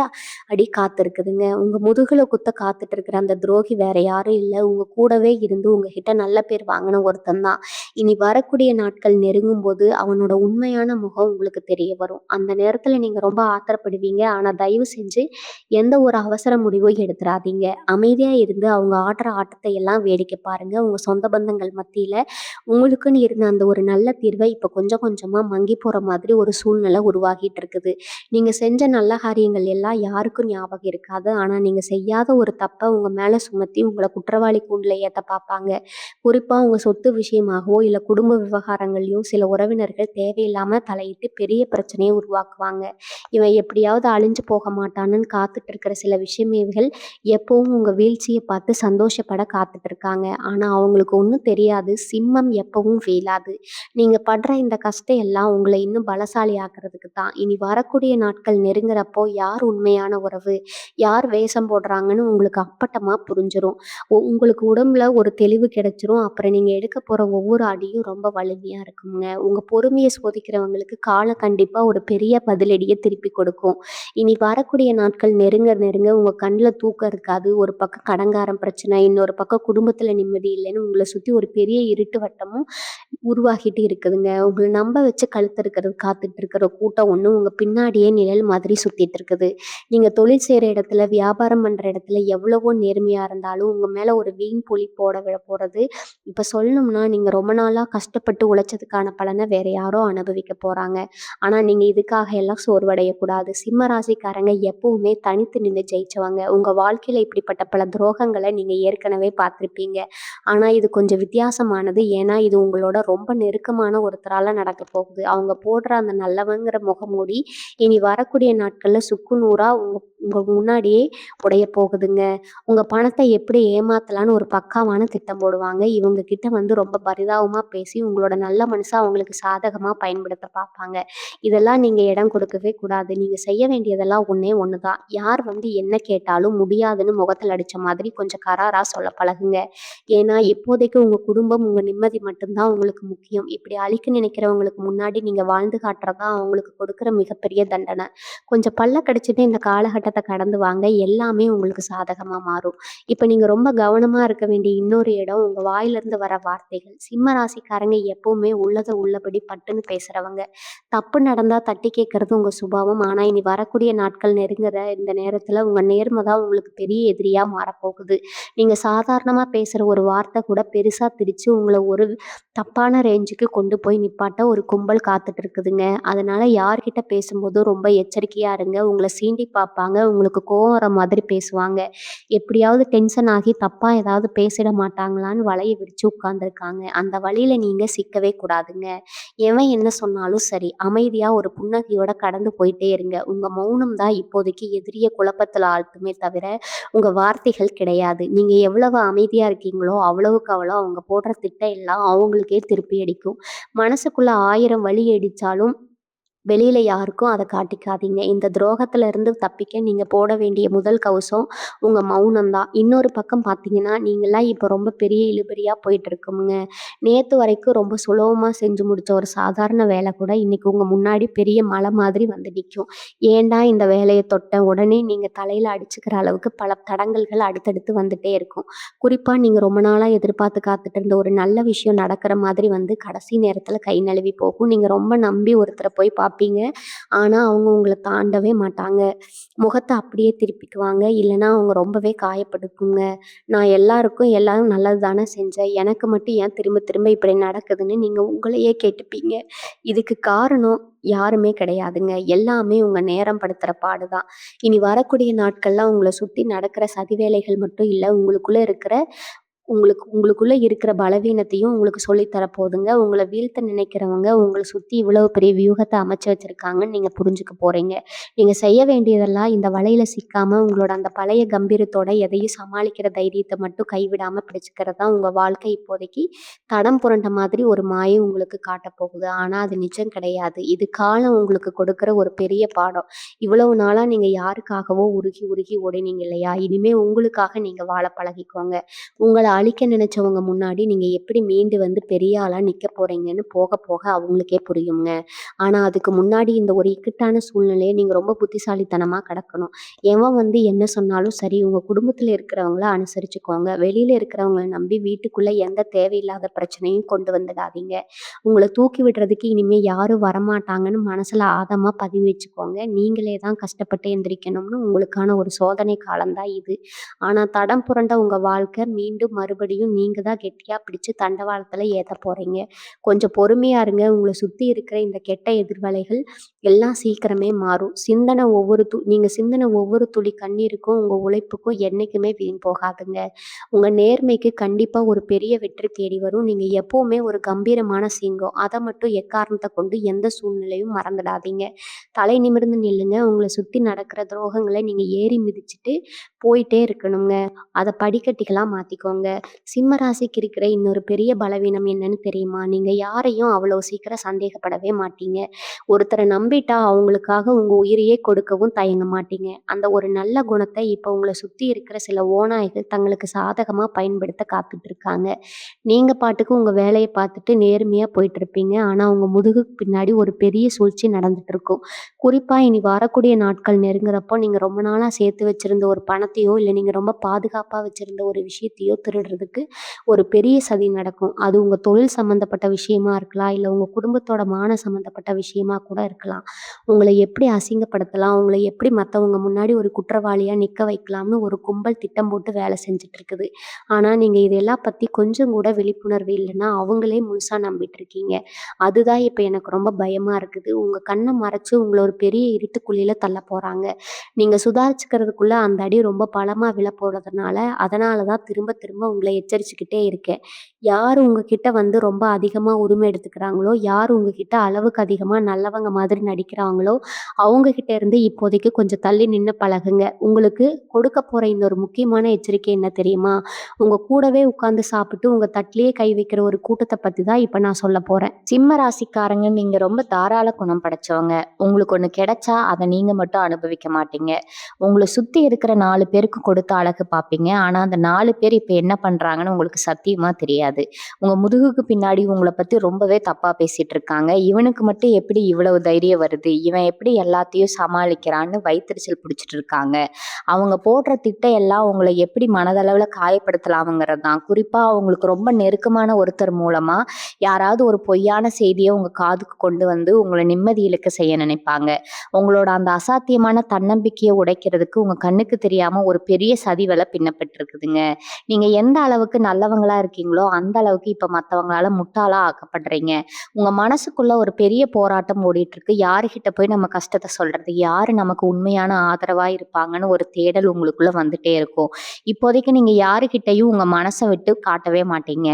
அடி காத்திருக்குதுங்க. உங்க முதுகுல குத்த காத்துட்டு இருக்கிற அந்த துரோகி வேற யாரும் இல்ல. உங்க கூடவே இருந்து உங்ககிட்ட நல்ல பேர் வாங்கின ஒருத்தன் தான். இனி வரக்கூடிய நாட்கள் நெருங்கும்போது அவனோட உண்மையான முகம் உங்களுக்கு தெரிய வரும். அந்த நேரத்துல நீங்க ரொம்ப ஆத்திரப்படுவீங்க. ஆனா தயவு செஞ்சு எந்த ஒரு அவசர முடிவும் எடுத்துறாதீங்க. அமைதியா இருந்து அவங்க ஆடுற ஆட்டத்தை எல்லாம் வேடிக்கை பாருங்க. உங்க சொந்த பந்தங்கள் மத்தியில உங்களுக்குன்னு இருந்த அந்த ஒரு நல்ல தீர்வை இப்ப கொஞ்சம் கொஞ்சமா மங்கி போற மாதிரி ஒரு சூழ்நிலை உருவாகிட்டு இருக்குது. நீங்க செஞ்ச நல்ல காரியங்கள் எல்லாம் யாருக்கும் ஞாபகம் இருக்காது. ஆனா நீங்க செய்யாத ஒரு தப்ப உங்க மேல சுமத்தி உங்கள குற்றவாளி கூண்டுல ஏத்த பார்ப்பாங்க. குறிப்பா உங்க சொத்து விஷயமாகவோ, இல்ல குடும்ப விவகாரங்கள்லயோ சில உறவினர்கள் தேவையில்லாம தலையிட்டு பெரிய பிரச்சனைய உருவாக்குவாங்க. இவன் எப்படியாவது அழிஞ்சு போக மாட்டான்னு காத்துட்டு இருக்கிற சில விஷயமேவைகள் எப்பவும் உங்க வீழ்ச்சிய பார்த்து சந்தோஷப்பட காத்துட்டு இருக்காங்க. ஆனா அவங்களுக்கு ஒண்ணும் தெரியாது. சிம்மம் எப்பவும் வீழாது. நீங்க படுற இந்த கஷ்டம் எல்லாம் உங்கள இன்னும் பலசாலி ஆக்குறதுக்கு தான். இனி வரக்கூடிய நாட்கள் நெருங்குறப்போ யார் உண்மையான உறவு, யார் வேஷம் போடுறாங்கன்னு உங்களுக்கு அப்பட்டமா புரிஞ்சிரும். உங்களுக்கு உடம்புல ஒரு தெளிவு கிடைச்சிரும். அப்புறம் நீங்க எடுக்க போற ஒவ்வொரு அடியும் ரொம்ப வலிமையா இருக்குங்க. உங்க பொறுமைய சோதிக்கிறவங்களுக்கு காலம் கண்டிப்பா ஒரு பெரிய பதிலடிய திருப்பி கொடுக்கும். இனி வரக்கூடிய நாட்கள் நெருங்க நெருங்க உங்க கண்ல தூக்கம் இருக்காது. ஒரு பக்கம் கடன்காரன் பிரச்சனை, இன்னொரு பக்கம் குடும்பத்துல நிம்மதி இல்லைன்னு உங்கள சுத்தி ஒரு பெரிய இருட்டு வட்டமும் உருவாகிட்டு இருக்குதுங்க. உங்கள நம்ப வச்சு கழுத்தறுக்கிறது காத்துட்டு இருக்கிற கூட்டம் ஒண்ணு உங்க பின்னாடியே நிழல் மாதிரி சுத்திட்டு இருக்குது. நீங்க தொழில் செய்ற இடத்துல, வியாபாரம் பண்ற இடத்துல எவ்வளவோ நேர்மையா இருந்தாலும், உங்க மேல ஒரு வீண் பழி போட விழ போறது, இப்ப சொல்லணும்னா நீங்க ரொம்ப நாளா கஷ்டப்பட்டு உழைச்சதுக்கான பலன வேற யாரோ அனுபவிக்க போறாங்க. ஆனா நீங்க இதுக்காக எல்லாம் சோர்வடையக்கூடாது. சிம்ம ராசிக்காரங்க எப்பவுமே தனித்து நின்னு ஜெயிச்சவங்க. உங்க வாழ்க்கையில இப்படிப்பட்ட பல துரோகங்கள நீங்க ஏற்கனவே பார்த்திருப்பீங்க. ஆனா இது கொஞ்சம் வித்தியாசமானது. ஏன்னா இது உங்களோட ரொம்ப நெருக்கமான ஒருத்தரால நடக்கப் போகுது. அவங்க போடுற அந்த நல்லவங்கிற முகமூடி இனி வரக்கூடிய நாட்கள்ல சுக்கு நூறா உங்க உங்க முன்னாடியே உடையப் போகுதுங்க. உங்க பணத்த எப்படி ஏமாத்தலான்னு ஒரு பக்காவான திட்டம் போடுவாங்க. இவங்க கிட்ட வந்து ரொம்ப பரிதாபமா பேசி உங்களோட நல்ல மனச அவங்களுக்கு சாதகமா பயன்படுத்த பார்ப்பாங்க. இதெல்லாம் நீங்க இடம் கொடுக்கவே கூடாது. நீங்க செய்ய வேண்டியதெல்லாம் ஒண்ணே ஒண்ணு தான். யார் வந்து என்ன கேட்டாலும் முடியாதுன்னு முகத்துல அடிச்ச மாதிரி கொஞ்சம் கராரா சொல்ல பழகுங்க. ஏன்னா இப்போதைக்கு உங்க குடும்பம், உங்க நிம்மதி மட்டும் தான் உங்களுக்கு முக்கியம். இப்படி அழிக்க நினைக்கிறவங்களுக்கு முன்னாடி நீங்க வாழ்ந்து காட்டுறது தான் அவங்களுக்கு கொடுக்குற மிகப்பெரிய தண்டனை. கொஞ்சம் பல்ல கடிச்சிட்டு இந்த காலகட்டத்த கடந்து வாங்க. எல்லாமே உங்களுக்கு சாதகமா மாறும். இப்ப நீங்க ரொம்ப கவனமா இருக்க வேண்டிய இன்னொரு இடம் உங்க வாயிலிருந்து வர வார்த்தைகள். சிம்ம ராசிக்காரங்க எப்பவுமே உள்ளத உள்ளபடி பட்டுன்னு பேசுறவங்க. தப்பு நடந்தா தட்டி கேட்கறது உங்க சுபாவம். ஆனா இனி வரக்கூடிய நாட்கள் நெருங்குற இந்த நேரத்துல உங்க நேர்மை தான் உங்களுக்கு பெரிய எதிரியா மாறப்போகுது. நீங்க சாதாரணமா பேசுற ஒரு வார்த்தை கூட பெருசா திரிச்சு உங்கள ஒரு தப்பான ரேஞ்சுக்கு கொண்டு போய் நிப்பாட்ட ஒரு கும்பல் காத்துட்டு இருக்குதுங்க. அதனால யார்கிட்ட பேசும்போதும் ரொம்ப எச்சரிக்கையா இருங்க. உங்கள சீண்டி பார்ப்பாங்க. உங்களுக்கு கோவம் வர மாதிரி பேசுவாங்க. எப்படியாவது டென்ஷன் ஆகி தப்பா ஏதாவது பேசிட மாட்டாங்களான்னு வலைய விரிச்சு உட்கார்ந்துருக்காங்க. அந்த வலையில நீங்க சிக்கவே கூடாதுங்க. எவன் என்ன சொன்னாலும் சரி, அமைதியா ஒரு புன்னகையோட கடந்து போயிட்டே இருங்க. உங்க மௌனம் தான் இப்போதைக்கு எதிரிய குழப்பத்துல ஆழ்த்துமே தவிர, உங்க வார்த்தைகள் கிடையாது. நீங்க எவ்வளவு அமைதியா இருக்கீங்களோ, அவ்வளவுக்கு அவ்வளோ அவங்க போடுற திட்டம் எல்லாம் அவங்களுக்கே திருப்பி அடிக்கும். மனசுக்குள்ள 1000 வலி அடிச்சாலும் வெளியில யாருக்கும் அத காட்டிக்காதீங்க. இந்த துரோகத்துல இருந்து தப்பிக்க நீங்க போட வேண்டிய முதல் கவசம் உங்க மௌனம் தான். இன்னொரு பக்கம் பார்த்தீங்கன்னா, நீங்கலாம் இப்ப ரொம்ப பெரிய இழுபறியா போயிட்டு இருக்குங்க. நேத்து வரைக்கும் ரொம்ப சுலபமா செஞ்சு முடிச்ச ஒரு சாதாரண வேலை கூட இன்னைக்கு உங்க முன்னாடி பெரிய மலை மாதிரி வந்து நிக்கும். ஏன்டா இந்த வேலைய தொட்டேன், உடனே நீங்க தலையில அடிச்சுக்கிற அளவுக்கு பல தடங்கல்கள் அடுத்தடுத்து வந்துட்டே இருக்கும். குறிப்பா நீங்க ரொம்ப நாளா எதிர்பார்த்து காத்துட்டு இருந்த ஒரு நல்ல விஷயம் நடக்கிற மாதிரி வந்து கடைசி நேரத்துல கை நழுவி போகும். நீங்க ரொம்ப நம்பி ஒருத்தர போய் பார்ப்பீங்க. ஆனா, அவங்க உங்கள தாண்டவே மாட்டாங்க. முகத்த அப்படியே திருப்பிக்குவாங்க. இல்லன்னா அவங்க ரொம்பவே காயப்படுத்துங்க. நான் எல்லாருக்கும் எல்லாரும் நல்லது தானே செஞ்சேன். எனக்கு மட்டும் ஏன் திரும்ப திரும்ப இப்படி நடக்குதுன்னு நீங்க உங்களையே கேட்டுப்பீங்க. இதுக்கு காரணம் யாருமே கிடையாதுங்க. எல்லாமே உங்க நேரம் படுத்துற பாடுதான். இனி வரக்கூடிய நாட்கள்ல உங்கள சுத்தி நடக்கிற சதி வேலைகள் மட்டும் இல்ல, உங்களுக்குள்ள இருக்கிற பலவீனத்தையும் உங்களுக்கு சொல்லி தரப்போகுதுங்க. உங்கள வீழ்த்த நினைக்கிறவங்க உங்கள சுத்தி இவ்வளவு பெரிய வியூகத்த அமைச்சு வச்சிருக்காங்கன்னு நீங்க புரிஞ்சுக்க போறீங்க. நீங்க செய்ய வேண்டியதெல்லாம் இந்த வலையில சிக்காம உங்களோட அந்த பழைய கம்பீரத்தோட எதையும் சமாளிக்கிற தைரியத்த மட்டும் கைவிடாம பிடிச்சுக்கிறது தான் உங்க வாழ்க்கை இப்போதைக்கு தடம் புரண்ட மாதிரி ஒரு மாயை உங்களுக்கு காட்டப் போகுது. ஆனா அது நிஜம் கிடையாது. இது காலம் உங்களுக்கு கொடுக்கிற ஒரு பெரிய பாடம். இவ்வளவு நாளா நீங்க யாருக்காகவோ உருகி உருகி ஓடினீங்க இல்லையா? இனிமே உங்களுக்காக நீங்க வாழ பழகிக்கோங்க. உங்கள அழிக்க நினைச்சவங்க முன்னாடி நீங்க எப்படி மீண்டு வந்து பெரிய ஆளா நிக்க போறீங்கன்னு போக போக அவங்களுக்கே புரியுங்க. ஆனா அதுக்கு முன்னாடி இந்த ஒரு இக்கட்டான சூழ்நிலையை நீங்க ரொம்ப புத்திசாலித்தனமா கடக்கணும். எவன் வந்து என்ன சொன்னாலும் சரி, உங்க குடும்பத்துல இருக்கிறவங்கள அனுசரிச்சுக்கோங்க. வெளியில இருக்கிறவங்கள நம்பி வீட்டுக்குள்ள எந்த தேவையில்லாத பிரச்சனையும் கொண்டு வந்துடாதீங்க. உங்கள தூக்கி விடுறதுக்கு இனிமே யாரும் வரமாட்டாங்கன்னு மனசுல ஆழமா பதிவு வச்சுக்கோங்க. நீங்களே தான் கஷ்டப்பட்டு எந்திரிக்கணும்னு உங்களுக்கான ஒரு சோதனை காலம்தான் இது. ஆனா தடம் புரண்ட உங்க வாழ்க்கை மீண்டும் மறுபடியும் நீங்க தான் கெட்டியா பிடிச்சு தண்டவாளத்துல ஏத்த போறீங்க. கொஞ்சம் பொறுமையா இருங்க. உங்கள சுத்தி இருக்கிற இந்த கெட்ட எதிர்வலைகள் எல்லாம் சீக்கிரமே மாறும். நீங்க சிந்தின ஒவ்வொரு துளி கண்ணீருக்கும் உங்க உழைப்புக்கும் என்னைக்குமே வீண் போகாதுங்க. உங்க நேர்மைக்கு கண்டிப்பா ஒரு பெரிய வெற்றி தேடி வரும். நீங்க எப்பவுமே ஒரு கம்பீரமான சிங்கம். அதை மட்டும் எக்காரணத்தை கொண்டு எந்த சூழ்நிலையும் மறந்துடாதீங்க. தலை நிமிர்ந்து நில்லுங்க. உங்களை சுத்தி நடக்கிற துரோகங்களை நீங்க ஏறி மிதிச்சுட்டு போயிட்டே இருக்கணுங்க. அத படிக்கட்டுகளா மாத்திக்கோங்க. சிம்ம ராசிக்கு இருக்கிற இன்னொரு பெரிய பலவீனம் என்னன்னு தெரியுமா? நீங்க யாரையும் அவ்வளவு சீக்கிரம் சந்தேகப்படவே மாட்டீங்க. ஒருத்தர நம்பிட்டா அவங்களுக்காக உங்க உயிரையே கொடுக்கவும் தயங்க மாட்டீங்க. அந்த ஒரு நல்ல குணத்தை இப்ப உங்கள சுத்தி இருக்கிற சில ஓநாய்கள் தங்களுக்கு சாதகமா பயன்படுத்த காத்துட்டு இருக்காங்க. நீங்க பாட்டுக்கு உங்க வேலைய பார்த்துட்டு நேர்மையா போயிட்டு இருப்பீங்க. ஆனா உங்க முதுகுக்கு பின்னாடி ஒரு பெரிய சூழ்ச்சி நடந்துட்டு இருக்கும். குறிப்பா இனி வரக்கூடிய நாட்கள் நெருங்குறப்போ நீங்க ரொம்ப நாளா சேர்த்து வச்சிருந்த ஒரு பணத்தையோ, இல்ல நீங்க ரொம்ப பாதுகாப்பா வச்சிருந்த ஒரு விஷயத்தையோ திருடுறதுக்கு ஒரு பெரிய சதி நடக்கும். அது உங்க தொழில் சம்மந்தப்பட்ட விஷயமா இருக்கலாம், இல்ல உங்க குடும்பத்தோட மான சம்மந்தப்பட்ட விஷயமா கூட இருக்கலாம். உங்கள எப்படி அசிங்கப்படுத்தலாம், உங்கள எப்படி மத்தவங்க முன்னாடி ஒரு குற்றவாளியா நிக்க வைக்கலாம்னு ஒரு கும்பல் திட்டம் போட்டு வேலை செஞ்சுட்டு இருக்குது. ஆனா நீங்க இதெல்லாம் பத்தி கொஞ்சம் கூட விழிப்புணர்வு இல்லைன்னா அவங்களே முழுசா நம்பிட்டு இருக்கீங்க. அதுதான் இப்ப எனக்கு ரொம்ப பயமா இருக்குது. உங்க கண்ணை மறைச்சு உங்களை ஒரு பெரிய இருட்டுக்குழியில தள்ள போறாங்க. நீங்க சுதாரிச்சுக்கிறதுக்குள்ள அந்த அடி ரொம்ப பலமா விழ போறதுனால அதனாலதான் திரும்ப திரும்ப உங்களை எச்சரிச்சுக்கிட்டே இருக்கேன். யார் உங்ககிட்ட வந்து ரொம்ப அதிகமா உரிமை எடுத்துக்கிறாங்களோ, யார் உங்ககிட்ட அளவுக்கு அதிகமா நல்லவங்க மாதிரி நடிக்கிறாங்களோ அவங்க கிட்ட இருந்து இப்போதைக்கு கொஞ்சம் தள்ளி நின்னு பழகுங்க. உங்களுக்கு கொடுக்க போற இன்னொரு முக்கியமான எச்சரிக்கை என்ன தெரியுமா? உங்க கூடவே உட்கார்ந்து சாப்பிட்டு உங்க தட்டிலேயே கை வைக்கிற ஒரு கூட்டத்தை பத்தி தான் இப்ப நான் சொல்ல போறேன். சிம்ம ராசிக்காரங்க நீங்க ரொம்ப தாராள குணம் படைச்சவங்க. உங்களுக்கு ஒண்ணு கிடைச்சா அதை நீங்க மட்டும் அனுபவிக்க மாட்டீங்க. உங்களை சுத்தி இருக்கிற 4 பேருக்கு கொடுத்து அழகு பார்ப்பீங்க. ஆனா அந்த 4 பேர் இப்ப என்ன பண்றாங்கன்னு உங்களுக்கு சத்தியமா தெரியாது. உங்க முதுகுக்கு பின்னாடி உங்கள பத்தி ரொம்பவே தப்பா பேசிட்டு இருக்காங்க. இவனுக்கு மட்டும் எப்படி இவ்வளவு தைரியம் வருது? இவன் எப்படி எல்லாத்தையும் சமாளிக்கிறான்னு வயித்தெரிச்சல் பிடிச்சிட்டு இருக்காங்க. அவங்க போடுற திட்டம் எல்லாம் உங்கள எப்படி மனதளவுல காயப்படுத்தலாம்ங்கிறது தான். குறிப்பா அவங்களுக்கு ரொம்ப நெருக்கமான ஒருத்தர் மூலமா யாராவது ஒரு பொய்யான செய்திய உங்க காதுக்கு கொண்டு வந்து உங்கள நிம்மதி இழக்க செய்ய நினைப்பாங்க. உங்களோட அந்த அசாத்தியமான தன்னம்பிக்கைய உடைக்கிறதுக்கு உங்க கண்ணுக்கு தெரியாம ஒரு பெரிய சதி வலை பின்னப்பட்டிருக்குதுங்க. நீங்க எந்த அளவுக்கு நல்லவங்களா இருக்கீங்களோ, அந்த அளவுக்கு இப்ப மத்தவங்களால முட்டாளா ஆக்கப்படுறீங்க. உங்க மனசுக்குள்ள ஒரு பெரிய போராட்டம் ஓடிட்டு இருக்கு. யாருகிட்ட போய் நம்ம கஷ்டத்த சொல்றது? யாரு நமக்கு உண்மையான ஆதரவா இருப்பாங்கன்னு ஒரு தேடல் உங்களுக்குள்ள வந்துட்டே இருக்கும். இப்போதைக்கு நீங்க யாருகிட்டயும் உங்க மனச விட்டு காட்டவே மாட்டீங்க.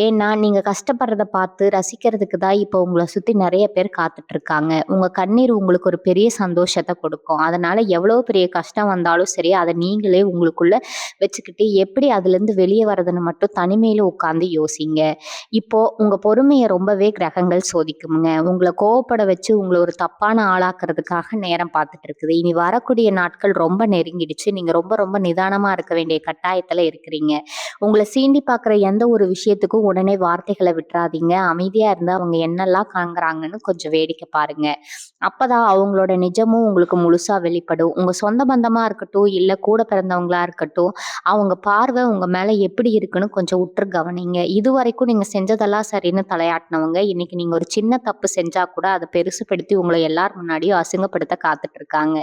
ஏன்னா, நீங்க கஷ்டப்படுறத பார்த்து ரசிக்கிறதுக்கு தான் இப்போ உங்கள சுத்தி நெறைய பேர் காத்துட்டு இருக்காங்க. உங்க கண்ணீர் உங்களுக்கு ஒரு பெரிய சந்தோஷத்த கொடுக்கும். அதனால எவ்வளோ பெரிய கஷ்டம் வந்தாலும் சரி, அத நீங்களே உங்களுக்குள்ள வச்சுக்கிட்டு எப்படி அதுலேருந்து வெளிய வரதுன்னு மட்டும் தனிமையில உட்கார்ந்து யோசிங்க. இப்போ உங்க பொறுமைய ரொம்பவே கிரகங்கள் சோதிக்குமுங்க. உங்கள கோவப்பட வச்சு உங்கள ஒரு தப்பான ஆளாக்குறதுக்காக நேரம் பார்த்துட்டு இருக்குது. இனி வரக்கூடிய நாட்கள் ரொம்ப நெருங்கிடுச்சு. நீங்க ரொம்ப ரொம்ப நிதானமா இருக்க வேண்டிய கட்டாயத்துல இருக்கிறீங்க. உங்கள சீண்டி பார்க்குற எந்த ஒரு விஷயத்துக்கும் உடனே வார்த்தைகள விட்றாதீங்க. அமைதியா இருந்து அவங்க என்னெல்லாம் காண்குறாங்கன்னு கொஞ்சம் வேடிக்கை பாருங்க. அப்பதான் அவங்களோட நிஜமும் உங்களுக்கு முழுசா வெளிப்படும். உங்க சொந்த பந்தமா இருக்கட்டும், இல்ல கூட பிறந்தவங்களா இருக்கட்டும், அவங்க பார்வை உங்க மேல எப்படி இருக்குன்னு கொஞ்சம் உற்று கவனிங்க. இதுவரைக்கும் நீங்க செஞ்சதெல்லாம் சரின்னு தலையாட்டுனவங்க, இன்னைக்கு நீங்க ஒரு சின்ன தப்பு செஞ்சா கூட அத பெருசுபடுத்தி உங்கள எல்லார் முன்னாடியும் அசிங்கப்படுத்த காத்துட்டு இருக்காங்க.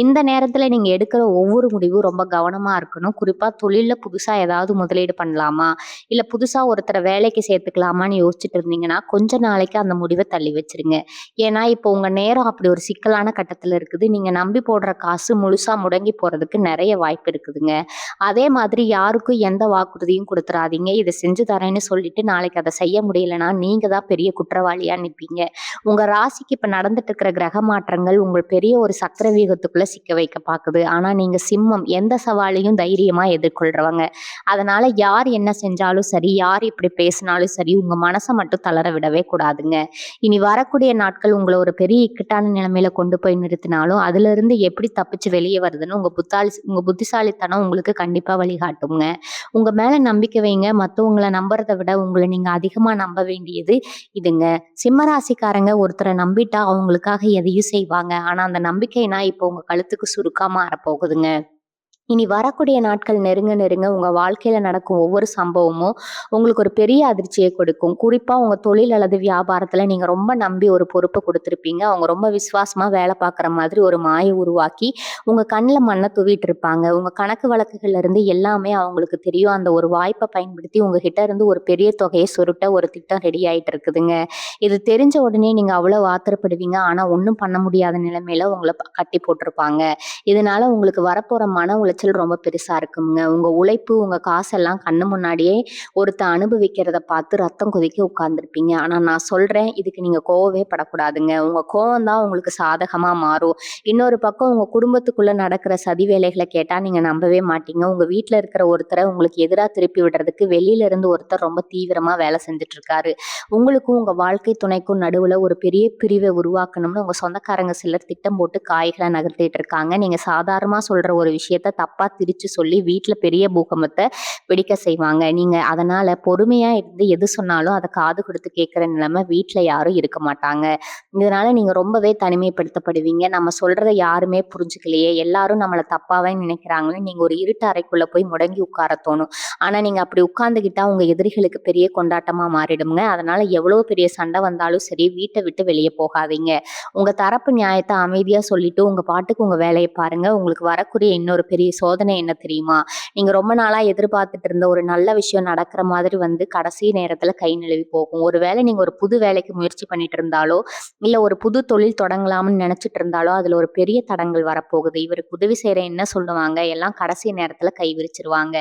இந்த நேரத்துல நீங்க எடுக்கிற ஒவ்வொரு முடிவும் ரொம்ப கவனமா இருக்கணும். குறிப்பா தொழில்ல புதுசா ஏதாவது முதலீடு பண்ணலாமா? இல்ல புதுசா ஒருத்தர வேலைக்கு சேர்த்துக்கலாமான்னு யோசிச்சுட்டு இருந்தீங்கன்னா, கொஞ்ச நாளைக்கு அந்த முடிவ தள்ளி வச்சுருங்க. ஏன்னா, இப்போ உங்க நேரம் அப்படி ஒரு சிக்கலான கட்டத்துல இருக்குது. நீங்க நம்பி போடுற காசு முழுசா முடங்கி போறதுக்கு நெறைய வாய்ப்பு இருக்குதுங்க. அதே மாதிரி யாருக்கும் எந்த வாக்குறுதியும் குடுத்துறாதீங்க. இத செஞ்சு தரேன்னு சொல்லிட்டு நாளைக்கு அத செய்ய முடியலன்னா, நீங்க தான் பெரிய குற்றவாளியா நிப்பீங்க. உங்க ராசிக்கு இப்ப நடந்துட்டு இருக்கிற கிரக மாற்றங்கள் உங்கள் பெரிய ஒரு சக்கர வியூகத்துக்குள்ள சிக்க வைக்க பாக்குது. ஆனா நீங்க சிம்மம். எந்த சவாலையும் தைரியமா எதிர்கொள்றவங்க. அதனால யார் என்ன செஞ்சாலும் சரி, யார் இப்படி பேசினாலும் சரி, உங்க மனச மட்டும் தளர விடவே கூடாதுங்க. இனி வரக்கூடிய நாட்கள் உங்கள ஒரு பெரிய இக்கட்டான நிலைமையில கொண்டு போய் நிறுத்தினாலும், அதிலிருந்து எப்படி தப்பிச்சு வெளிய வருதுன்னு உங்க புத்திசாலித்தனம் உங்களுக்கு கண்டிப்பா வழிகாட்டுங்க. உங்க மேல நம்பிக்கை வைங்க. மத்தவங்கள நம்புறத விட உங்கள நீங்க அதிகமா நம்ப வேண்டியது இதுங்க. சிம்ம ராசிக்காரங்க ஒருத்தர நம்பிட்டா அவங்களுக்காக எதையும் செய்வாங்க. ஆனா அந்த நம்பிக்கைனா இப்போ உங்க கழுத்துக்கு சுருக்கா மாறப்போகுதுங்க. இனி வரக்கூடிய நாட்கள் நெருங்க நெருங்க உங்க வாழ்க்கையில நடக்கும் ஒவ்வொரு சம்பவமும் உங்களுக்கு ஒரு பெரிய அதிர்ச்சியை கொடுக்கும். குறிப்பா உங்க தொழில் அல்லது வியாபாரத்துல நீங்க ரொம்ப நம்பி ஒரு பொறுப்பை கொடுத்திருப்பீங்க. அவங்க ரொம்ப விசுவாசமா வேலை பார்க்குற மாதிரி ஒரு மாயை உருவாக்கி உங்க கண்ணில் மண்ணை தூவிட்டு இருப்பாங்க. உங்க கணக்கு வழக்குகள்ல இருந்து எல்லாமே அவங்களுக்கு தெரியும். அந்த ஒரு வாய்ப்பை பயன்படுத்தி உங்ககிட்ட இருந்து ஒரு பெரிய தொகையை சுருட்ட ஒரு திட்டம் ரெடி ஆயிட்டு இருக்குதுங்க. இது தெரிஞ்ச உடனே நீங்க அவ்வளவு ஆத்திரப்படுவீங்க. ஆனா ஒன்றும் பண்ண முடியாத நிலைமையில உங்களை கட்டி போட்டிருப்பாங்க. இதனால உங்களுக்கு வரப்போற மன உளைச்சல் ரொம்ப பெருசா இருக்குங்க. உங்க உழைப்பு, உங்க காசெல்லாம் கண்ணு முன்னாடியே ஒருத்தன் அனுபவிக்கிறத பார்த்து ரத்தம் கொதிக்க உட்கார்ந்துருப்பீங்க. ஆனா நான் சொல்றேன், இதுக்கு நீங்க கோவமே படக்கூடாதுங்க. உங்க கோவம் தான் உங்களுக்கு சாதகமா மாறும். இன்னொரு பக்கம் உங்க குடும்பத்துக்குள்ள நடக்கிற சதி வேலைகளை கேட்டா நீங்க நம்பவே மாட்டீங்க. உங்க வீட்ல இருக்கிற ஒருத்தரை உங்களுக்கு எதிரா திருப்பி விடுறதுக்கு வெளியில இருந்து ஒருத்தர் ரொம்ப தீவிரமா வேலை செஞ்சுட்டு இருக்காரு. உங்களுக்கும் உங்க வாழ்க்கை துணைக்கும் நடுவுல ஒரு பெரிய பிரிவை உருவாக்கணும்னு உங்க சொந்தக்காரங்க சிலர் திட்டம் போட்டு காய்களை நகர்த்திட்டு இருக்காங்க. நீங்க சாதாரணமா சொல்ற ஒரு விஷயத்த தப்பா திரிச்சு சொல்லி வீட்டுல பெரிய பூகம்பத்தை வெடிக்க செய்வாங்க. நீங்க அதனால பொறுமையா இருந்து எது சொன்னாலும் அதை காது கொடுத்து கேட்கிற நிலைமை வீட்டுல யாரும் இருக்க மாட்டாங்க. இதனால நீங்க ரொம்பவே தனிமைப்படுத்தப்படுவீங்க. நம்ம சொல்றதை யாருமே புரிஞ்சுக்கலையே, எல்லாரும் நம்மளை தப்பாவே நினைக்கிறாங்கன்னு நீங்க ஒரு இருட்டு அறைக்குள்ள போய் முடங்கி உட்கார தோணும். ஆனா நீங்க அப்படி உட்கார்ந்துகிட்டா உங்க எதிரிகளுக்கு பெரிய கொண்டாட்டமா மாறிடுங்க. அதனால எவ்வளவு பெரிய சண்டை வந்தாலும் சரி, வீட்டை விட்டு வெளியே போகாதீங்க. உங்க தரப்பு நியாயத்தை அமைதியா சொல்லிட்டு உங்க பாட்டுக்கு உங்க வேலையை பாருங்க. உங்களுக்கு வரக்கூடிய இன்னொரு பெரிய சோதனை என்ன தெரியுமா? நீங்க ரொம்ப நாளா எதிர்பார்த்துட்டு இருந்த ஒரு நல்ல விஷயம் நடக்கிற மாதிரி வந்து கடைசி நேரத்துல கை நழுவி போகும். ஒருவேளை நீங்க ஒரு புது வேலைக்கு முயற்சி பண்ணிட்டு இருந்தாலோ, இல்ல ஒரு புது தொழில் தொடங்கலாம்னு நினைச்சிட்டு இருந்தாலோ அதுல ஒரு பெரிய தடங்கள் வரப்போகுது. இவருக்கு உதவி செய்யற என்ன சொல்லுவாங்க, எல்லாம் கடைசி நேரத்துல கை விரிச்சிருவாங்க.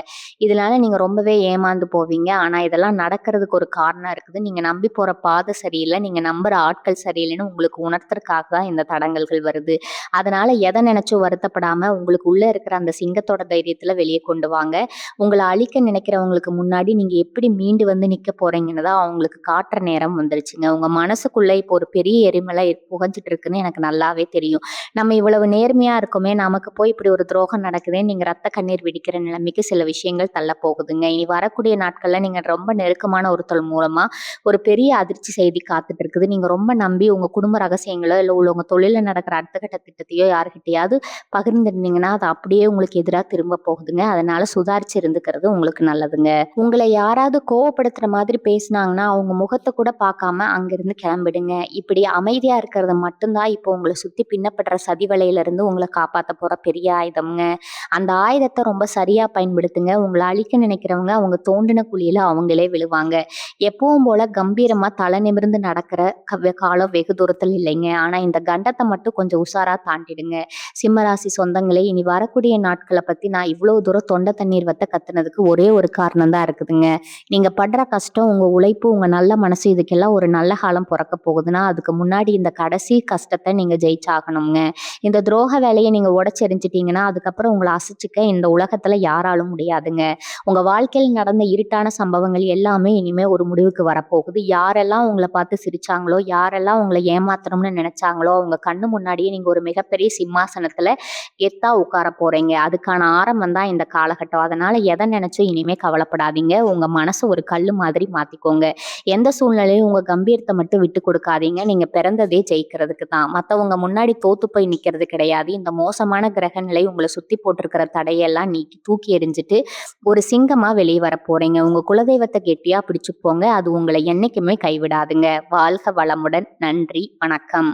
இதனால நீங்க ரொம்பவே ஏமாந்து போவீங்க. ஆனா இதெல்லாம் நடக்கிறதுக்கு ஒரு காரணம் இருக்குது. நீங்க நம்பி போற பாதை சரியில்லை, நீங்க நம்புற ஆட்கள் சரியில்லைன்னு உங்களுக்கு உணர்த்துறதுக்காக தான் இந்த தடங்கல்கள் வருது. அதனால எதை நினைச்சும் வருத்தப்படாம உங்களுக்கு உள்ள இருக்கிற அந்த சிங்கத்தோட தைரியத்துல வெளியே கொண்டு வாங்க. உங்கள அழிக்க நினைக்கிறவங்களுக்கு முன்னாடி நீங்க எப்படி மீண்டு வந்து நிக்க போறீங்கன்னு தான் அவங்களுக்கு காட்டுற நேரம் வந்துருச்சுங்க. உங்க மனசுக்குள்ள இப்போ ஒரு பெரிய எரிமலை புகைஞ்சிட்டு இருக்குன்னு எனக்கு நல்லாவே தெரியும். நம்ம இவ்வளவு நேர்மையா இருக்கோமே, நமக்கு போய் இப்படி ஒரு துரோகம் நடக்குதேன்னு நீங்க ரத்த கண்ணீர் வெடிக்கிற நிலைமைக்கு சில விஷயங்கள் தள்ள போகுதுங்க. இனி வரக்கூடிய நாட்கள்ல நீங்க ரொம்ப நெருக்கமான ஒருத்தர் மூலமா ஒரு பெரிய அதிர்ச்சி செய்தி காத்துட்டு இருக்குது. நீங்க ரொம்ப நம்பி உங்க குடும்ப ரகசியங்களோ, இல்ல உங்க தொழில்ல நடக்கிற அடுத்த கட்ட திட்டத்தையோ யார்கிட்டயாவது பகிர்ந்திருந்தீங்கன்னா, அது அப்படியே உங்களுக்கு எதிரா திரும்ப போகுதுங்க. அதனால சுதாரிச்சு இருந்துக்கிறது உங்களுக்கு நல்லதுங்க. உங்கள யாராவது கோவப்படுத்துற மாதிரி பேசுனாங்கன்னா, அவங்க முகத்த கூட பார்க்காம அங்கிருந்து கிளம்பிடுங்க. இப்படி அமைதியா இருக்கிறது மட்டும் தான் இப்போ உங்கள சுத்தி பின்னப்படுற சதி வலையில இருந்து உங்கள காப்பாத்த போற பெரிய ஆயுதம்ங்க. அந்த ஆயுதத்த ரொம்ப சரியா பயன்படுத்துங்க. உங்கள அழிக்க நினைக்கிறவங்க அவங்க தோண்டின குழியில அவங்களே விழுவாங்க. எப்பவும் போல கம்பீரமா தலை நிமிர்ந்து நடக்கிற காலம் வெகு தூரத்தில் இல்லைங்க. ஆனா இந்த கண்டத்த மட்டும் கொஞ்சம் உஷாரா தாண்டிடுங்க. சிம்மராசி சொந்தங்களே, இனி வரக்கூடிய நாட்கள பத்தி நான் இவ்வளவு தூரம் தொண்டை தண்ணீர் வத்த கத்துனதுக்கு ஒரே ஒரு காரணம் தான் இருக்குதுங்க. நீங்க படுற கஷ்டம், உங்க உழைப்பு, உங்க நல்ல மனசு இதுக்கெல்லாம் ஒரு நல்ல காலம் பொறக்க போகுதுன்னா, அதுக்கு முன்னாடி இந்த கடைசி கஷ்டத்த நீங்க ஜெயிச்சாகணுங்க. இந்த துரோக வேலைய நீங்க உடைச்செறிஞ்சிட்டீங்கன்னா, அதுக்கப்புறம் உங்கள அசைச்சுக்க இந்த உலகத்துல யாராலும் முடியாதுங்க. உங்க வாழ்க்கையில் நடந்த இருட்டான சம்பவங்கள் எல்லாமே இனிமே ஒரு முடிவுக்கு வரப்போகுது. யாரெல்லாம் உங்கள பார்த்து சிரிச்சாங்களோ, யாரெல்லாம் உங்கள ஏமாத்தணும்னு நினைச்சாங்களோ, அவங்க கண்ணு முன்னாடியே நீங்க ஒரு மிகப்பெரிய சிம்மாசனத்துல கெத்தா உட்கார போறீங்க. அதுக்கான ஆரம்பம் தான் இந்த காலகட்டம். அதனால எத நினைச்சும் இனிமே கவலைப்படாதீங்க. உங்க மனச ஒரு கல்லு மாதிரி மாத்திக்கோங்க. எந்த சூழ்நிலையும் உங்க கம்பீரத்த மட்டும் விட்டு கொடுக்காதீங்க. நீங்க பிறந்ததே ஜெயிக்கிறதுக்கு தான். மத்தவங்க முன்னாடி தோத்து போய் நிக்கிறது கிடையாது. இந்த மோசமான கிரக நிலை உங்கள சுத்தி போட்டிருக்கிற தடையெல்லாம் நீக்கி தூக்கி எறிஞ்சிட்டு ஒரு சிங்கமா வெளியே வர போறீங்க. உங்க குலதெய்வத்தை கெட்டியா பிடிச்சுக்கோங்க. அது உங்களை என்னைக்குமே கைவிடாதுங்க. வாழ்க வளமுடன். நன்றி. வணக்கம்.